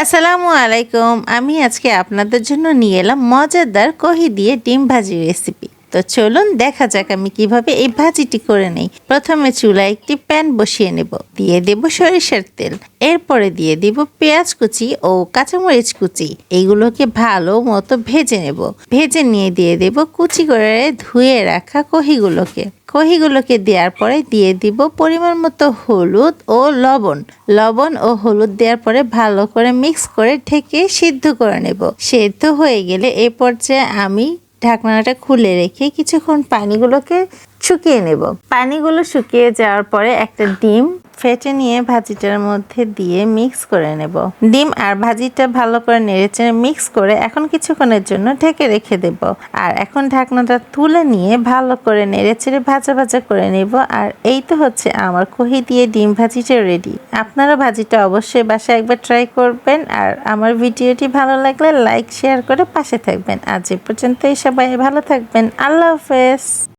আসসালামু আলাইকুম। আমি আজকে আপনাদের জন্য নিয়ে এলাম মজাদার কহি দিয়ে ডিম ভাজি রেসিপি। তো চলুন দেখা যাক আমি কিভাবে এই ভাজিটি করে নেই। প্রথমে চুলায় একটি প্যান বসিয়ে নেব, দিয়ে দেব সরিষার তেল, এরপরে দিয়ে দিব পেঁয়াজ কুচি ও কাঁচামরিচ কুচি। এইগুলোকে ভালো মতো ভেজে নেব। ভেজে নিয়ে দিয়ে দেব কুচি করে ধুয়ে রাখা কহিগুলোকে দেওয়ার পরে দিয়ে দিব পরিমাণ মতো হলুদ ও লবণ ও হলুদ দেওয়ার পরে ভালো করে মিক্স করে ঢেকে সিদ্ধ করে নেব। সিদ্ধ হয়ে গেলে এই পর্যায়ে আমি ঢাকনাটা খুলে রেখে কিছুক্ষণ পানিগুলোকে শুকিয়ে নেব। পানিগুলো শুকিয়ে যাওয়ার পরে একটা ডিম ফেটে নিয়ে ভাজিটার মধ্যে দিয়ে মিক্স করে নেব। ডিম আর ভাজিটা ভালো করে নেড়েচেড়ে মিক্স করে এখন কিছুক্ষণের জন্য ঢেকে রেখে দেব। আর এখন ঢাকনাটা তুলে নিয়ে ভালো করে নেড়েচেড়ে ভাজা ভাজা করে নেব। আর এই তো হচ্ছে আমার কহি দিয়ে ডিম ভাজিটা রেডি। আপনারা ভাজিটা অবশ্যই বাসায় একবার ট্রাই করবেন। আর আমার ভিডিওটি ভালো লাগলে লাইক শেয়ার করে পাশে থাকবেন। আজ এ পর্যন্তই, সবাই ভালো থাকবেন। আল্লাহ হাফেজ।